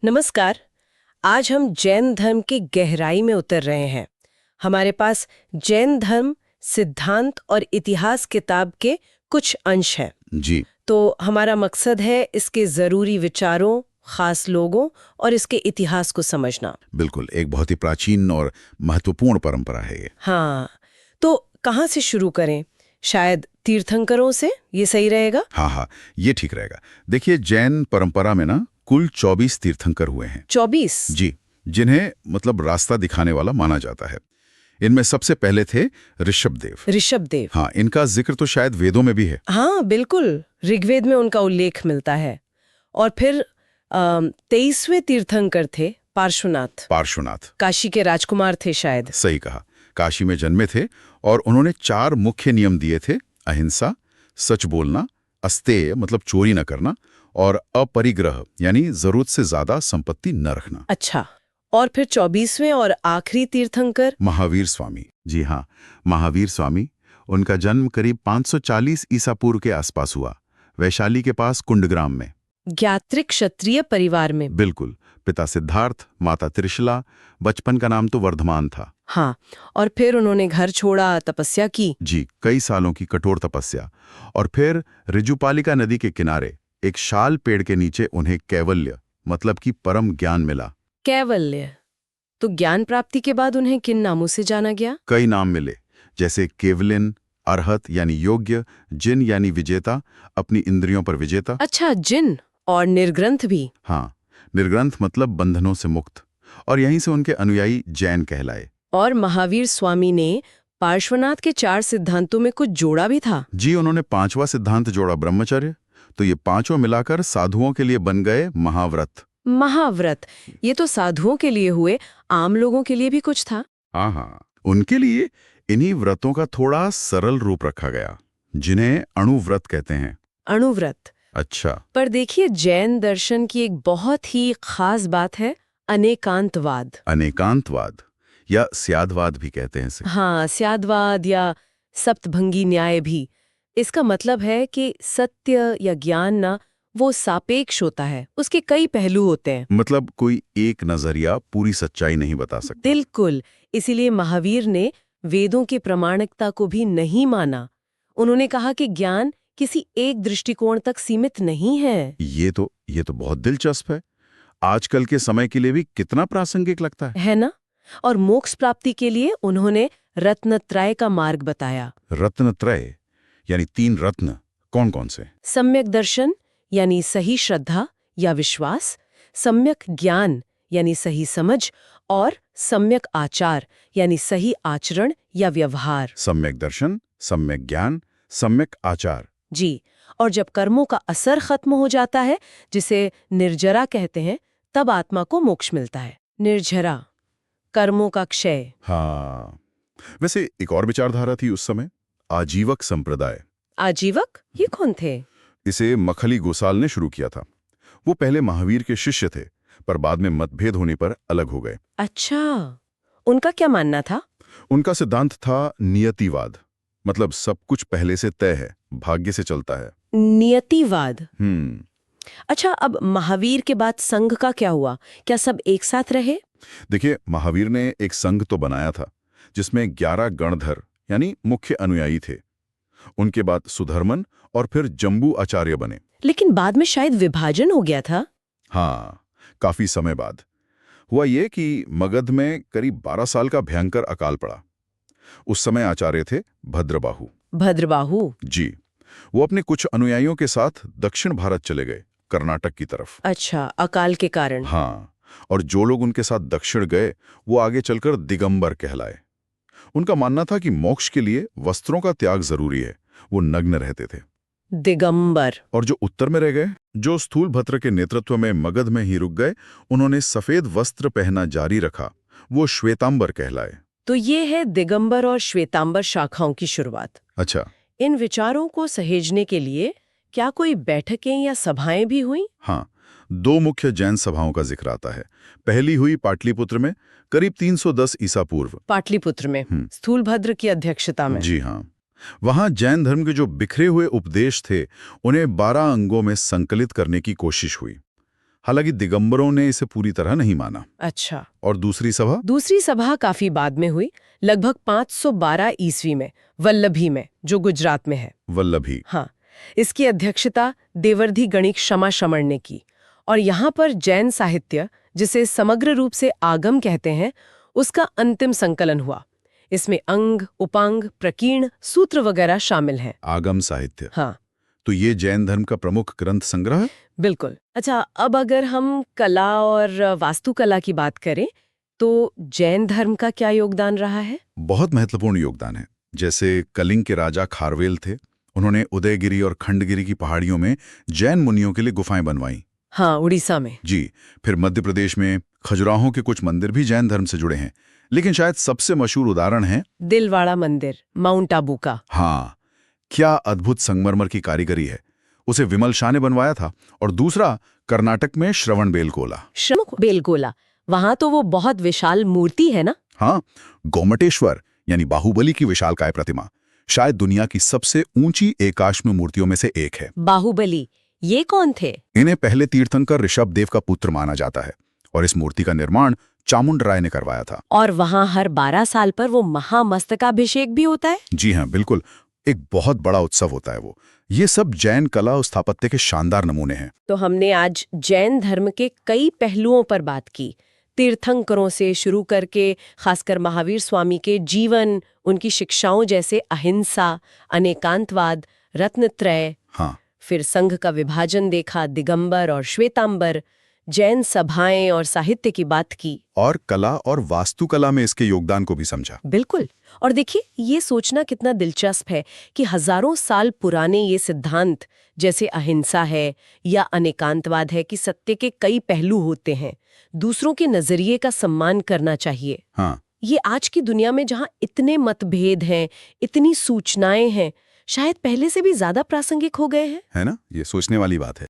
नमस्कार। आज हम जैन धर्म की गहराई में उतर रहे हैं। हमारे पास जैन धर्म सिद्धांत और इतिहास किताब के कुछ अंश हैं। जी तो हमारा मकसद है इसके जरूरी विचारों, खास लोगों और इसके इतिहास को समझना। बिल्कुल, एक बहुत ही प्राचीन और महत्वपूर्ण परंपरा है ये। हाँ, तो कहाँ से शुरू करें? शायद तीर्थंकरों से ये सही रहेगा। हाँ, ये ठीक रहेगा। देखिए, जैन परंपरा में ना कुल 24 तीर्थंकर हुए हैं। 24? जी, जिन्हें मतलब रास्ता दिखाने वाला माना जाता है। इनमें सबसे पहले थे ऋषभदेव। ऋषभदेव? हाँ, इनका जिक्र तो शायद वेदों में भी है। हाँ बिल्कुल, ऋग्वेद में उनका उल्लेख मिलता है। और फिर 23वें तीर्थंकर थे पार्श्वनाथ। पार्श्वनाथ काशी के राजकुमार थे शायद। सही कहा, काशी में जन्मे थे और उन्होंने 4 मुख्य नियम दिए थे: अहिंसा, सच बोलना, अस्तेय मतलब चोरी न करना, और अपरिग्रह यानी जरूरत से ज्यादा संपत्ति न रखना। अच्छा, और फिर 24वें और आखिरी तीर्थंकर? महावीर स्वामी। जी हाँ, महावीर स्वामी। उनका जन्म करीब 540 ईसा पूर्व के आसपास हुआ, वैशाली के पास कुंडग्राम में। ज्ञात्रिक क्षत्रिय परिवार में? बिल्कुल, पिता सिद्धार्थ, माता त्रिशला। बचपन का नाम तो वर्धमान था। हाँ, और फिर उन्होंने घर छोड़ा, तपस्या की? जी, कई सालों की कठोर तपस्या, और फिर ऋजुपालिका नदी के किनारे एक शाल पेड़ के नीचे उन्हें कैवल्य मतलब कि परम ज्ञान मिला। कैवल्य? तो ज्ञान प्राप्ति के बाद उन्हें किन नामों से जाना गया? कई नाम मिले, जैसे केवलिन, अरहत यानी योग्य, जिन यानी विजेता, अपनी इंद्रियों पर विजेता। अच्छा, जिन। और निर्ग्रंथ भी? हाँ, निर्ग्रंथ मतलब बंधनों से मुक्त, और यहीं से उनके अनुयायी जैन कहलाए। और महावीर स्वामी ने पार्श्वनाथ के 4 सिद्धांतों में कुछ जोड़ा भी था? जी, उन्होंने 5वां सिद्धांत जोड़ा, ब्रह्मचर्य। तो ये पांचों मिलाकर साधुओं के लिए बन गए महाव्रत। महाव्रत, ये तो साधुओं के लिए हुए, आम लोगों के लिए भी कुछ था? हाँ, उनके लिए इन्हीं व्रतों का थोड़ा सरल रूप रखा गया, जिन्हें अणुव्रत कहते हैं। अणुव्रत? अच्छा। पर देखिए, जैन दर्शन की एक बहुत ही खास बात है अनेकांतवाद। अनेकांतवाद या स्यादवाद भी कहते हैं इसे। हाँ, स्यादवाद या सप्तभंगी न्याय भी। इसका मतलब है कि सत्य या ज्ञान ना वो सापेक्ष होता है, उसके कई पहलू होते हैं। मतलब कोई एक नजरिया पूरी सच्चाई नहीं बता सकता। बिल्कुल, इसीलिए महावीर ने वेदों की प्रामाणिकता को भी नहीं माना। उन्होंने कहा कि ज्ञान किसी एक दृष्टिकोण तक सीमित नहीं है। ये तो बहुत दिलचस्प है। आजकल के समय के लिए भी कितना प्रासंगिक लगता है ना? और मोक्ष प्राप्ति के लिए उन्होंने रत्नत्रय का मार्ग बताया। रत्नत्रय यानी 3 रत्न, कौन कौन से? सम्यक दर्शन यानी सही श्रद्धा या विश्वास, सम्यक ज्ञान यानी सही समझ, और सम्यक आचार यानी सही आचरण या व्यवहार। सम्यक दर्शन, सम्यक ज्ञान, सम्यक आचार। जी, और जब कर्मों का असर खत्म हो जाता है, जिसे निर्जरा कहते हैं, तब आत्मा को मोक्ष मिलता है। निर्जरा, कर्मों का क्षय। हाँ, वैसे एक और विचारधारा थी उस समय, आजीवक संप्रदाय। आजीवक? ये कौन थे? इसे मखली गोसाल ने शुरू किया था। वो पहले महावीर के शिष्य थे, पर बाद में मतभेद होने पर अलग हो गए। अच्छा, उनका क्या मानना था? उनका सिद्धांत था नियतिवाद, मतलब सब कुछ पहले से तय है, भाग्य से चलता है। नियतिवाद? हम्म। अच्छा, अब महावीर के बाद संघ का क्या हुआ? क्या सब एक साथ रहे? देखिए, महावीर ने एक संघ तो बनाया था, जिसमें 11 गणधर यानी मुख्य अनुयायी थे। उनके बाद सुधर्मन और फिर जम्बू आचार्य बने। लेकिन बाद में शायद विभाजन हो गया था। हाँ, काफी समय बाद हुआ ये कि मगध में करीब 12 साल का भयंकर अकाल पड़ा। उस समय आचार्य थे भद्रबाहु। भद्रबाहु? जी, वो अपने कुछ अनुयायियों के साथ दक्षिण भारत चले गए, कर्नाटक की तरफ। अच्छा, अकाल के कारण? हाँ, और जो लोग उनके साथ दक्षिण गए वो आगे चलकर दिगंबर कहलाए। उनका मानना था कि मोक्ष के लिए वस्त्रों का त्याग जरूरी है। वो नग्न रहते थे। दिगंबर। और जो उत्तर में रह गए, जो स्थूलभद्र के नेतृत्व में मगध में ही रुक गए, उन्होंने सफेद वस्त्र पहनना जारी रखा। वो श्वेतांबर कहलाए। तो ये है दिगंबर और श्वेतांबर शाखाओं की शुरुआत। अच्छा। इन विचारों को सहेजने के लिए क्या कोई बैठकें या सभाएं भी हुई? हाँ, 2 मुख्य जैन सभाओं का जिक्र आता है। पहली हुई पाटलिपुत्र में करीब 310 ईसा पूर्व। पाटलिपुत्र में स्थूलभद्र की अध्यक्षता में? जी हाँ। वहां जैन धर्म के जो बिखरे हुए उपदेश थे, उन्हें 12 अंगों में संकलित करने की कोशिश हुई। हालांकि दिगंबरों ने इसे पूरी तरह नहीं माना। अच्छा। और दूसरी सभा? दूसरी सभा काफी बाद में हुई, लगभग 512 ईस्वी में, वल्लभी में, जो गुजरात में है। वल्लभी। हाँ, इसकी अध्यक्षता देवर्धि गणिक क्षमा श्रमण ने की। और यहाँ पर जैन साहित्य, जिसे समग्र रूप से आगम कहते हैं, उसका अंतिम संकलन हुआ। इसमें अंग, उपांग, प्रकीर्ण, सूत्र वगैरह शामिल हैं। आगम साहित्य। हाँ, तो ये जैन धर्म का प्रमुख ग्रंथ संग्रह है? बिल्कुल। अच्छा, अब अगर हम कला और वास्तुकला की बात करें, तो जैन धर्म का क्या योगदान रहा है? बहुत महत्वपूर्ण योगदान है। जैसे कलिंग के राजा खारवेल थे, उन्होंने उदयगिरी और खंडगिरी की पहाड़ियों में जैन मुनियों के लिए गुफाएं बनवाईं। हाँ, उड़ीसा में। जी। फिर मध्य प्रदेश में खजुराहों के कुछ मंदिर भी जैन धर्म से जुड़े हैं। लेकिन शायद सबसे मशहूर उदाहरण है दिलवाड़ा मंदिर, माउंट आबू का। हाँ, क्या अद्भुत संगमरमर की कारीगरी है। उसे विमल शाह ने बनवाया था। और दूसरा कर्नाटक में श्रवणबेलगोला। श्रवणबेलगोला, वहां तो वो बहुत विशाल मूर्ति है ना? हाँ, गोमटेश्वर यानी बाहुबली की विशालकाय प्रतिमा शायद दुनिया की सबसे ऊंची एकाश्म मूर्तियों में से एक है। बाहुबली, ये कौन थे? इन्हें पहले तीर्थंकर ऋषभदेव का पुत्र माना जाता है और इस मूर्ति का निर्माण चामुंड राय ने करवाया था। और वहाँ हर 12 साल पर वो महामस्तकाभिषेक भी होता है? जी हाँ, बिल्कुल। एक बहुत बड़ा उत्सव होता है वो। ये सब जैन कला और स्थापत्य के शानदार नमूने हैं। तो हमने आज जैन धर्म के कई पहलुओं पर बात की, तीर्थंकरों से शुरू करके खासकर महावीर स्वामी के जीवन, उनकी शिक्षाओं जैसे अहिंसा, अनेकांतवाद, रत्नत्रय, हाँ, फिर संघ का विभाजन देखा, दिगंबर और श्वेतांबर, जैन सभाएं और साहित्य की बात की, और कला और वास्तुकला में इसके योगदान को भी समझा। बिल्कुल। और देखिए, ये सोचना कितना दिलचस्प है कि हजारों साल पुराने ये सिद्धांत, जैसे अहिंसा है या अनेकांतवाद है, कि सत्य के कई पहलू होते हैं, दूसरों के नजरिए का सम्मान करना चाहिए। हाँ, ये आज की दुनिया में जहाँ इतने मतभेद हैं, इतनी सूचनाएं हैं, शायद पहले से भी ज्यादा प्रासंगिक हो गए हैं। है ना? ये सोचने वाली बात है।